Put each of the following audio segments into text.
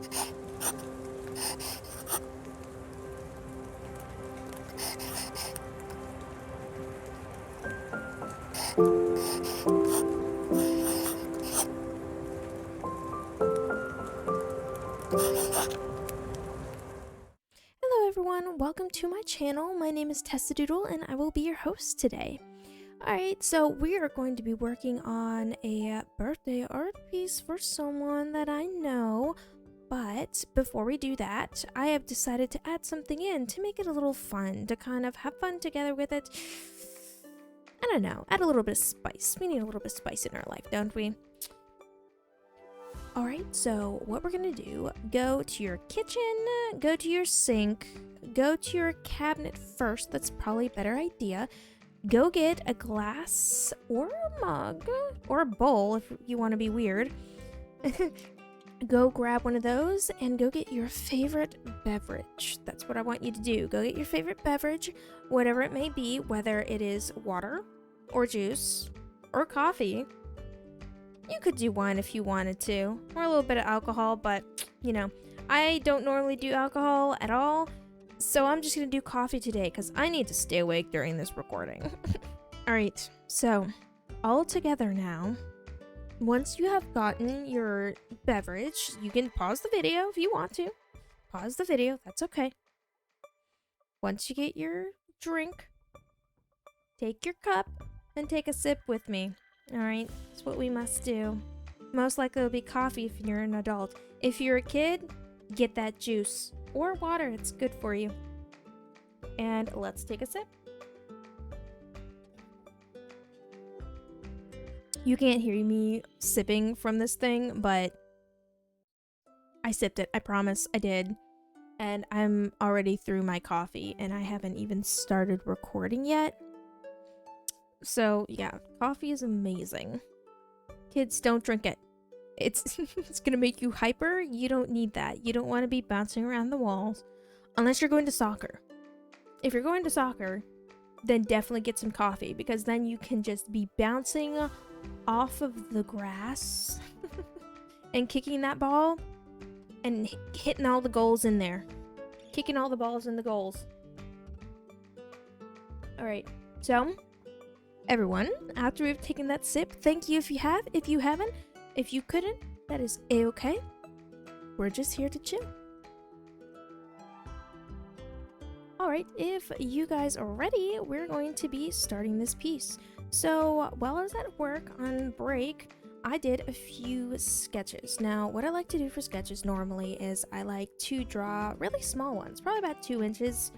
Hello everyone, welcome to my channel. My name is TessaDoodle and I will be your host today. Alright, so we are going to be working on a birthday art piece for someone that I know, but before we do that, I have decided to add something in to make it a little fun, to kind of have fun together with it. I don't know, add a little bit of spice. We need a little bit of spice in our life, don't we? Alright, so what we're gonna do, go to your kitchen, go to your sink, go to your cabinet first, that's probably a better idea. Go get a glass or a mug, or a bowl if you want to be weird. Go grab one of those and go get your favorite beverage. That's what I want you to do. Go get your favorite beverage, whatever it may be, whether it is water, or juice, or coffee. You could do wine if you wanted to, or a little bit of alcohol, but, you know, I don't normally do alcohol at all, so I'm just gonna do coffee today, because I need to stay awake during this recording. Alright, so, all together now, once you have gotten your beverage, you can pause the video if you want to. Pause the video, that's okay. Once you get your drink, take your cup, and take a sip with me. Alright, that's what we must do. Most likely it'll be coffee if you're an adult. If you're a kid, get that juice. Or water, it's good for you. And let's take a sip. You can't hear me sipping from this thing, but I sipped it, I promise, I did. And I'm already through my coffee, and I haven't even started recording yet. So, yeah, coffee is amazing. Kids, don't drink it. It's gonna make you hyper. You don't need that. You don't want to be bouncing around the walls. Unless you're going to soccer. If you're going to soccer, then definitely get some coffee, because then you can just be bouncing off of the grass and kicking that ball and hitting all the goals in there. Kicking all the balls in the goals. Alright, so everyone, after we've taken that sip, thank you if you have. If you haven't, if you couldn't, that is a-okay. We're just here to chill. Alright, if you guys are ready, we're going to be starting this piece. So, while I was at work on break, I did a few sketches. Now, what I like to do for sketches normally is I like to draw really small ones, probably about 2 inches,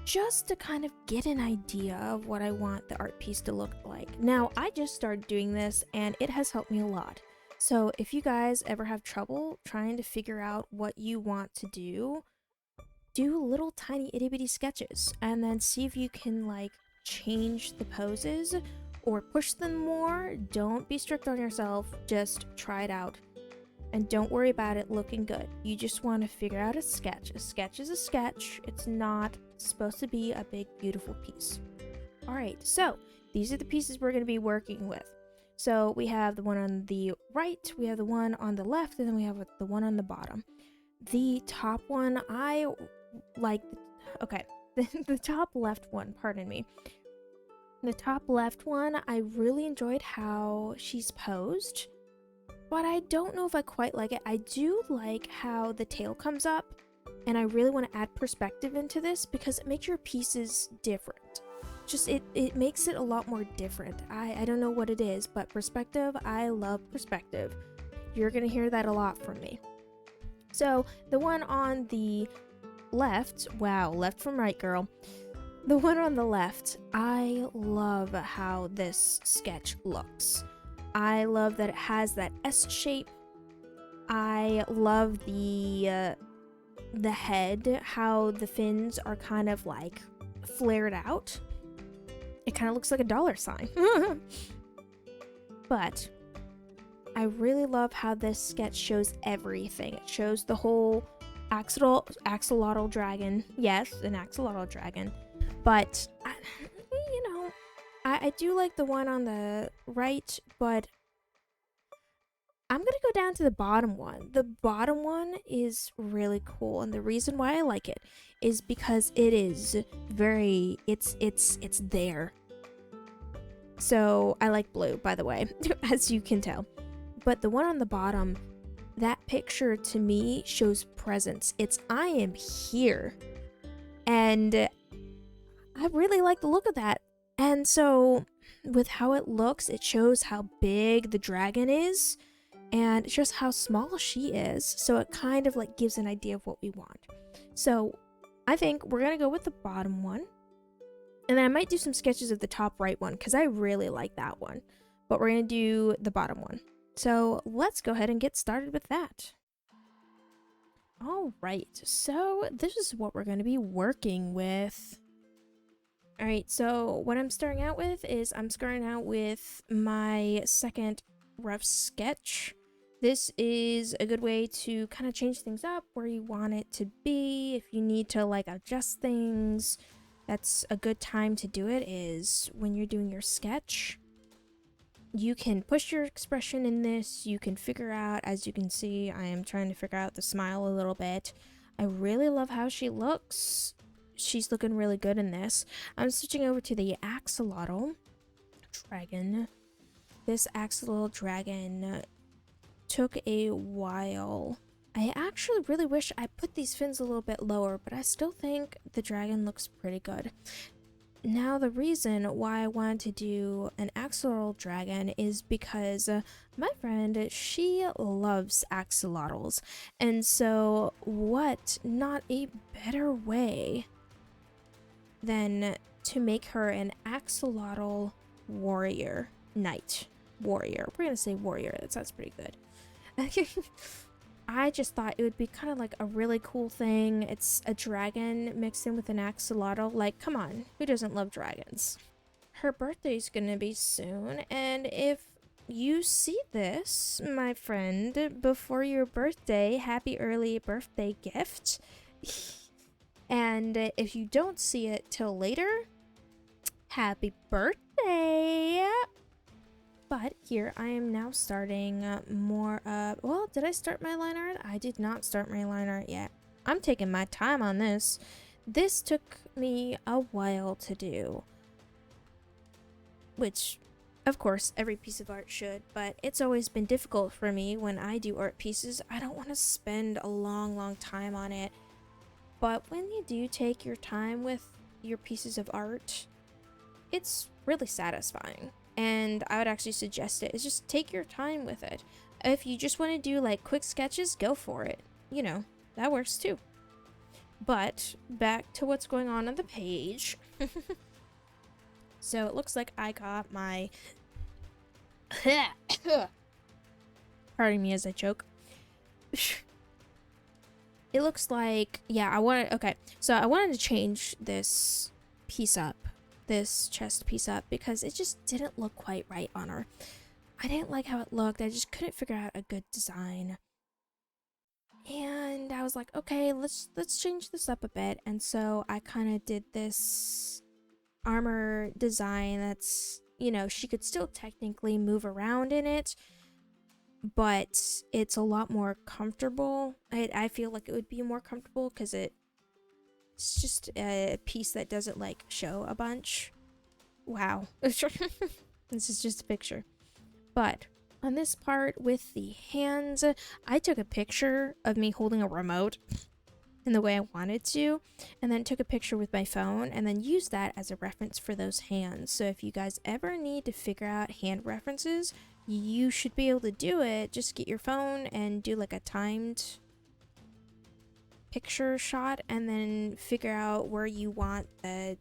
just to kind of get an idea of what I want the art piece to look like. Now, I just started doing this and it has helped me a lot. So if you guys ever have trouble trying to figure out what you want to do little tiny itty bitty sketches and then see if you can like change the poses or push them more. Don't be strict on yourself, just try it out. And don't worry about it looking good. You just want to figure out a sketch. A sketch is a sketch. It's not supposed to be a big, beautiful piece. Alright, so these are the pieces we're going to be working with. So we have the one on the right, we have the one on the left, and then we have the one on the bottom. The top one, I like... Okay, the top left one, pardon me. The top left one, I really enjoyed how she's posed. But I don't know if I quite like it. I do like how the tail comes up, and I really want to add perspective into this because it makes your pieces different. Just it makes it a lot more different. I don't know what it is, but perspective, I love perspective. You're gonna hear that a lot from me. So the one on the left, wow, left from right, girl. The one on the left, I love how this sketch looks. I love that it has that S shape. I love the head, how the fins are kind of like flared out. It kind of looks like a dollar sign. But I really love how this sketch shows everything. It shows the whole axolotl dragon. Yes, an axolotl dragon. But, I do like the one on the right, but I'm gonna go down to the bottom one. The bottom one is really cool, and the reason why I like it is because it is very, it's there. So I like blue, by the way, as you can tell. But the one on the bottom, that picture to me shows presence. It's I am here. And I really like the look of that. And so with how it looks, it shows how big the dragon is and just how small she is. So it kind of like gives an idea of what we want. So I think we're going to go with the bottom one. And then I might do some sketches of the top right one because I really like that one. But we're going to do the bottom one. So let's go ahead and get started with that. All right, so this is what we're going to be working with. All right, so what I'm starting out with is I'm starting out with my second rough sketch. This is a good way to kind of change things up where you want it to be. If you need to like adjust things, that's a good time to do it is when you're doing your sketch. You can push your expression in this. You can figure out, as you can see, I am trying to figure out the smile a little bit. I really love how she looks. She's looking really good in this. I'm switching over to the Axolotl dragon. This Axolotl dragon took a while. I actually really wish I put these fins a little bit lower, but I still think the dragon looks pretty good. Now, the reason why I wanted to do an axolotl dragon is because my friend, she loves axolotls. And so what not a better way than to make her an axolotl warrior knight. Warrior. We're going to say warrior. That sounds pretty good. I just thought it would be kind of like a really cool thing. It's a dragon mixed in with an axolotl. Like, come on, who doesn't love dragons? Her birthday's gonna be soon, and if you see this, my friend, before your birthday, happy early birthday gift. And if you don't see it till later, happy birthday! But here I am now starting more well, did I start my line art? I did not start my line art yet. I'm taking my time on this. This took me a while to do. Which, of course, every piece of art should, but it's always been difficult for me when I do art pieces. I don't want to spend a long time on it. But when you do take your time with your pieces of art, it's really satisfying. And I would actually suggest it is just take your time with it. If you just want to do like quick sketches, go for it. You know, that works too. But back to what's going on the page. So it looks like I got my pardon me as I choke. It looks like, yeah, I wanted to change this piece up. This chest piece up because it just didn't look quite right on her. I didn't like how it looked. I just couldn't figure out a good design. And I was like, okay, let's change this up a bit. And so I kind of did this armor design that's, you know, she could still technically move around in it, but it's a lot more comfortable. I feel like it would be more comfortable because it's just a piece that doesn't like show a bunch. Wow. This is just a picture. But on this part with the hands, I took a picture of me holding a remote in the way I wanted to, and then took a picture with my phone and then used that as a reference for those hands. So if you guys ever need to figure out hand references, you should be able to do it. Just get your phone and do like a timed picture shot and then figure out where you want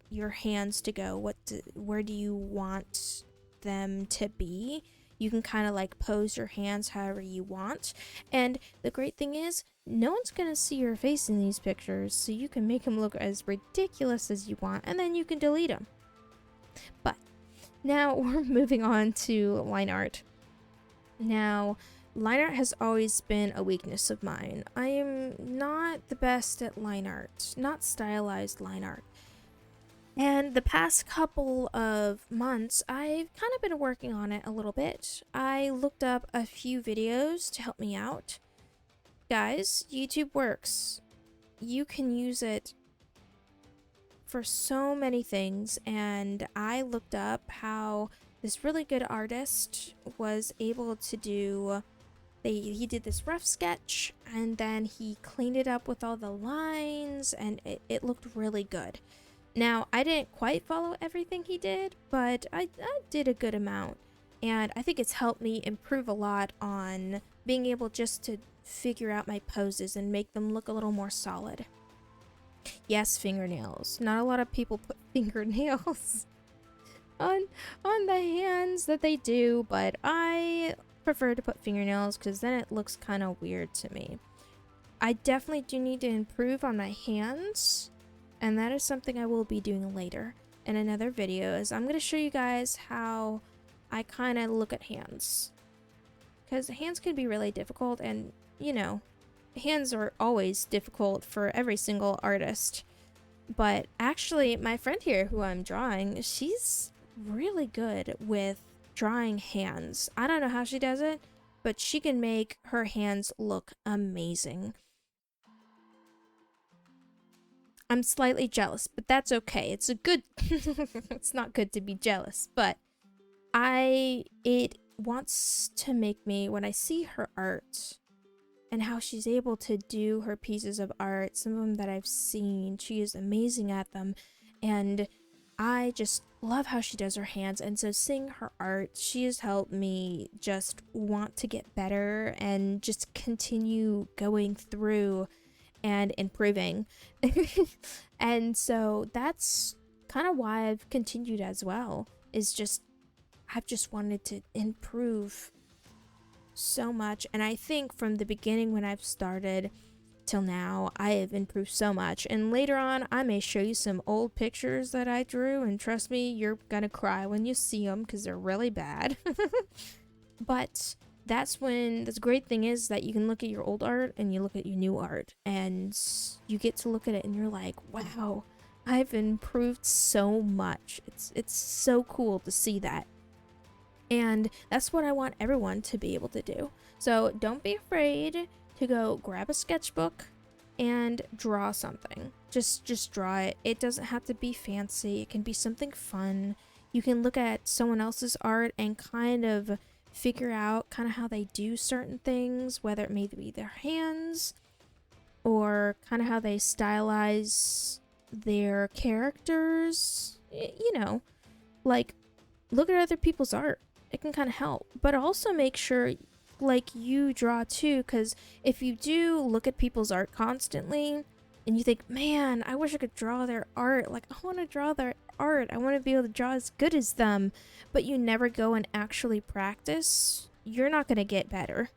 your hands to go. Where do you want them to be? You can kind of like pose your hands however you want. And the great thing is, no one's gonna see your face in these pictures, so you can make them look as ridiculous as you want, and then you can delete them. But now we're moving on to line art. Now, line art has always been a weakness of mine. I am not the best at line art, not stylized line art. And the past couple of months, I've kind of been working on it a little bit. I looked up a few videos to help me out. Guys, YouTube works. You can use it for so many things, and I looked up how this really good artist was able to do. He did this rough sketch, and then he cleaned it up with all the lines, and it looked really good. Now, I didn't quite follow everything he did, but I did a good amount. And I think it's helped me improve a lot on being able just to figure out my poses and make them look a little more solid. Yes, fingernails. Not a lot of people put fingernails on the hands that they do, but I prefer to put fingernails because then it looks kind of weird to me. I definitely do need to improve on my hands, and that is something I will be doing later in another video. Is I'm going to show you guys how I kind of look at hands, because hands can be really difficult, and you know, hands are always difficult for every single artist. But actually, my friend here who I'm drawing, she's really good with drawing hands. I don't know how she does it, but she can make her hands look amazing. I'm slightly jealous, but that's okay. It's a good it's not good to be jealous, but it wants to make me, when I see her art and how she's able to do her pieces of art, some of them that I've seen, she is amazing at them, and I just love how she does her hands. And so seeing her art, she has helped me just want to get better and just continue going through and improving. And so that's kind of why I've continued as well, is just I've just wanted to improve so much. And I think from the beginning when I've started till now, I have improved so much. And later on, I may show you some old pictures that I drew, and trust me, you're gonna cry when you see them because they're really bad. But that's when the great thing is that you can look at your old art and you look at your new art, and you get to look at it and you're like, wow, I've improved so much. It's so cool to see that. And that's what I want everyone to be able to do. So don't be afraid to go grab a sketchbook and draw something. Just draw it. It doesn't have to be fancy. It can be something fun. You can look at someone else's art and kind of figure out kind of how they do certain things, whether it may be their hands or kind of how they stylize their characters. You know, like, look at other people's art. It can kind of help, but also make sure like you draw too, because if you do look at people's art constantly and you think, man, I wish I could draw their art, like I want to draw their art, I want to be able to draw as good as them, but you never go and actually practice, you're not going to get better.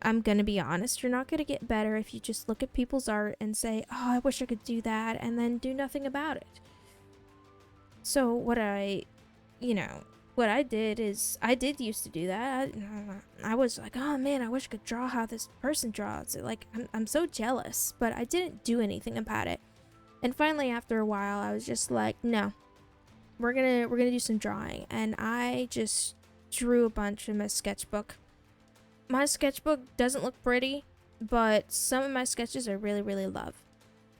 I'm going to be honest, you're not going to get better if you just look at people's art and say, oh, I wish I could do that, and then do nothing about it. So what I did is, I did used to do that. I was like, oh man, I wish I could draw how this person draws. Like, I'm so jealous, but I didn't do anything about it. And finally, after a while, I was just like, no, we're gonna do some drawing. And I just drew a bunch in my sketchbook. My sketchbook doesn't look pretty, but some of my sketches I really, really love.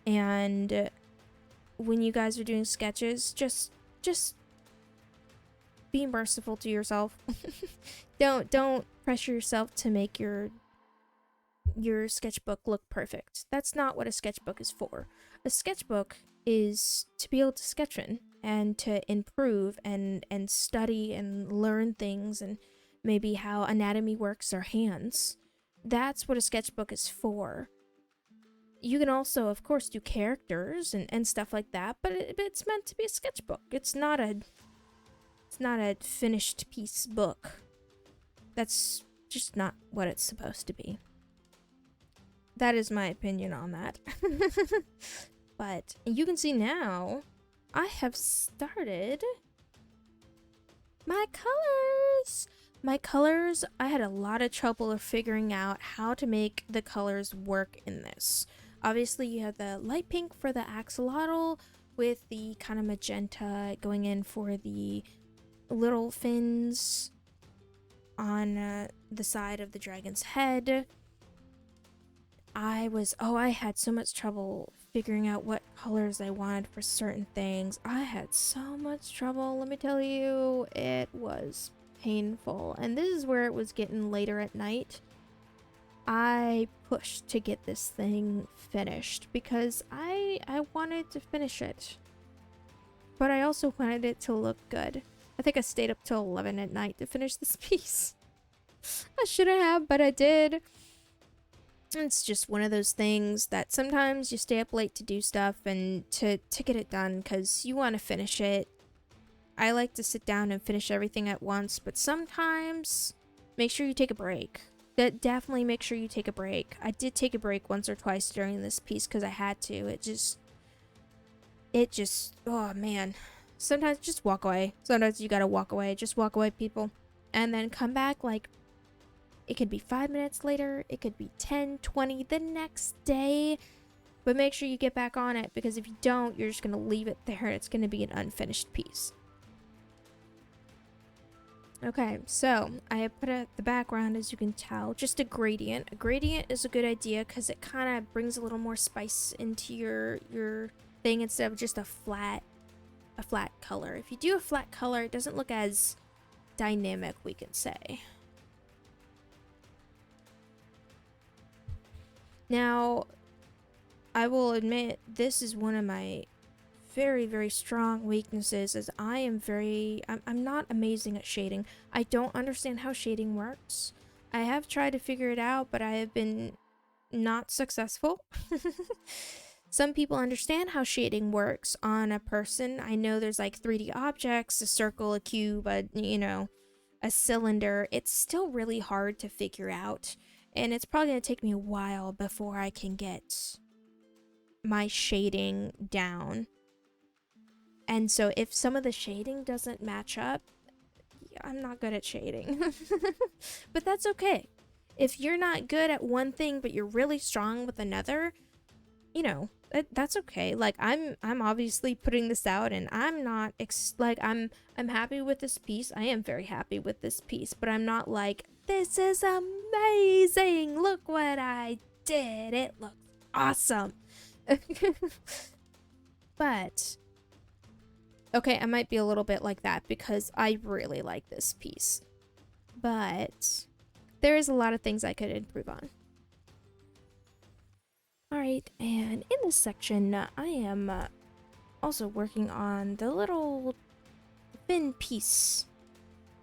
And when you guys are doing sketches, just be merciful to yourself. Don't pressure yourself to make your sketchbook look perfect. That's not what a sketchbook is for. A sketchbook is to be able to sketch in and to improve and study and learn things, and maybe how anatomy works or hands. That's what a sketchbook is for. You can also, of course, do characters and stuff like that, but it's meant to be a sketchbook. It's not a finished piece book. That's just not what it's supposed to be. That is my opinion on that. But you can see now, I have started my colors. My colors, I had a lot of trouble figuring out how to make the colors work in this. Obviously, you have the light pink for the axolotl, with the kind of magenta going in for the little fins on the side of the dragon's head. I had so much trouble figuring out what colors I wanted for certain things. I had so much trouble, let me tell you. It was painful. And this is where it was getting later at night. I pushed to get this thing finished because I wanted to finish it. But I also wanted it to look good. I think I stayed up till 11 at night to finish this piece. I shouldn't have, but I did. It's just one of those things that sometimes you stay up late to do stuff and to get it done because you want to finish it. I like to sit down and finish everything at once, but sometimes make sure you take a break. Definitely make sure you take a break. I did take a break once or twice during this piece because I had to. It just, oh man. Sometimes just walk away. Sometimes you gotta walk away. Just walk away, people. And then come back like, it could be 5 minutes later, it could be 10, 20, the next day. But make sure you get back on it because if you don't, you're just going to leave it there. It's going to be an unfinished piece. Okay, so I have put the background, as you can tell, just a gradient. A gradient is a good idea because it kind of brings a little more spice into your thing instead of just a flat color. If you do a flat color, it doesn't look as dynamic, we can say. Now, I will admit this is one of my very, very strong weaknesses is I'm not amazing at shading. I don't understand how shading works. I have tried to figure it out, but I have been not successful. Some people understand how shading works on a person. I know there's like 3D objects, a circle, a cube, a cylinder. It's still really hard to figure out. And it's probably going to take me a while before I can get my shading down. And so if some of the shading doesn't match up, I'm not good at shading. But that's okay. If you're not good at one thing, but you're really strong with another, that's okay. Like I'm obviously putting this out and I'm not I'm happy with this piece. I am very happy with this piece, but I'm not like, this is amazing. Look what I did. It looks awesome. But okay, I might be a little bit like that because I really like this piece. But there is a lot of things I could improve on. Alright, and in this section, I am also working on the little fin piece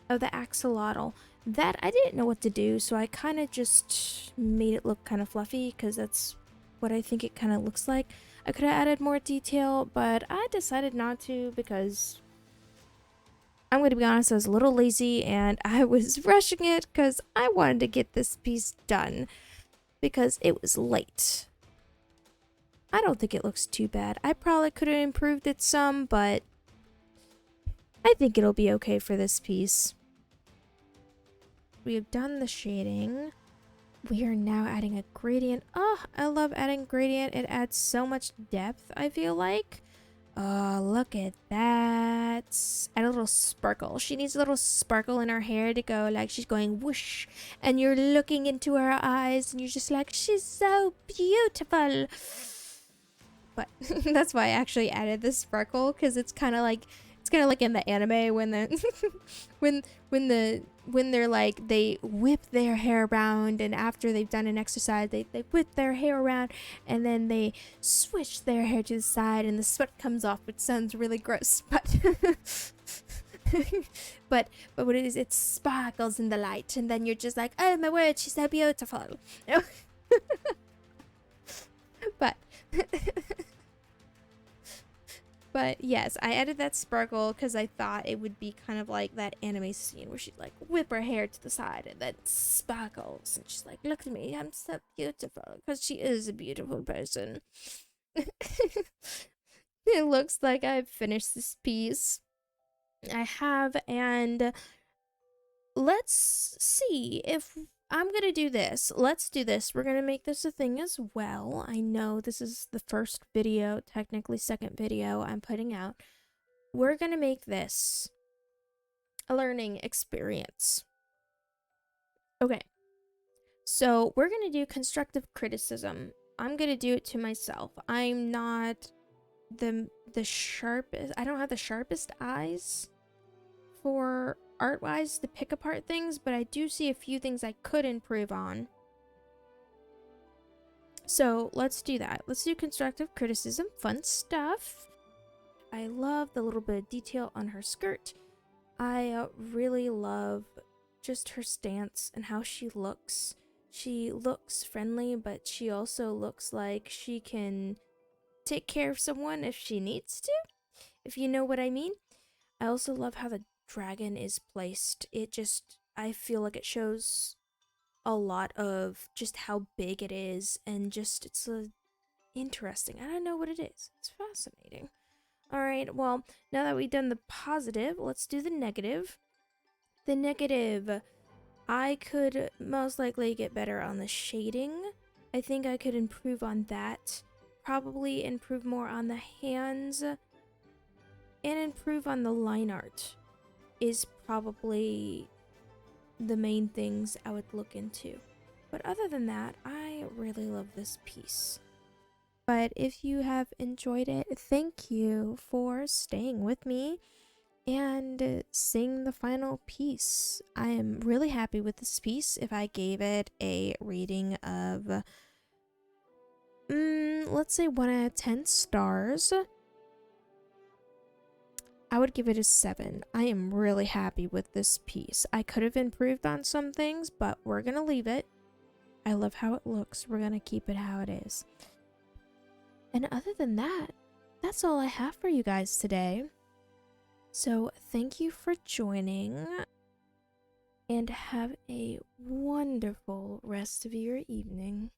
of the axolotl that I didn't know what to do, so I kind of just made it look kind of fluffy because that's what I think it kind of looks like. I could have added more detail, but I decided not to because I'm going to be honest, I was a little lazy and I was rushing it because I wanted to get this piece done because it was late. I don't think it looks too bad. I probably could have improved it some, but I think it'll be okay for this piece. We have done the shading. We are now adding a gradient. Oh, I love adding gradient. It adds so much depth, I feel like. Oh, look at that. Add a little sparkle. She needs a little sparkle in her hair to go like she's going whoosh. And you're looking into her eyes and you're just like, she's so beautiful. But that's why I actually added this sparkle, because it's kind of like in the anime when the when they're like, they whip their hair around, and after they've done an exercise they whip their hair around and then they switch their hair to the side and the sweat comes off, which sounds really gross, but but what it is, it sparkles in the light and then you're just like, oh my word, she's so beautiful. But but yes, I added that sparkle because I thought it would be kind of like that anime scene where she'd like whip her hair to the side and then sparkles and she's like, look at me, I'm so beautiful, because she is a beautiful person. It looks like I've finished this piece. I have, and let's see if I'm gonna do this. Let's do this. We're gonna make this a thing as well. I know this is the first video, technically second video I'm putting out. We're gonna make this a learning experience. Okay, so we're gonna do constructive criticism. I'm gonna do it to myself. I'm not the sharpest. I don't have the sharpest eyes for art-wise to pick apart things, but I do see a few things I could improve on. So let's do that. Let's do constructive criticism. Fun stuff. I love the little bit of detail on her skirt. I really love just her stance and how she looks. She looks friendly, but she also looks like she can take care of someone if she needs to, if you know what I mean. I also love how the dragon is placed. I feel like it shows a lot of just how big it is, and just interesting. I don't know what it is. It's fascinating. All right, well, now that we've done the positive, let's do the negative. The negative, I could most likely get better on the shading. I think I could improve on that. Probably improve more on the hands, and improve on the line art is probably the main things I would look into. But other than that, I really love this piece. But if you have enjoyed it, thank you for staying with me and seeing the final piece. I am really happy with this piece. If I gave it a rating of, let's say 1 out of 10 stars, I would give it a 7. I am really happy with this piece. I could have improved on some things, but we're going to leave it. I love how it looks. We're going to keep it how it is. And other than that, that's all I have for you guys today. So thank you for joining, and have a wonderful rest of your evening.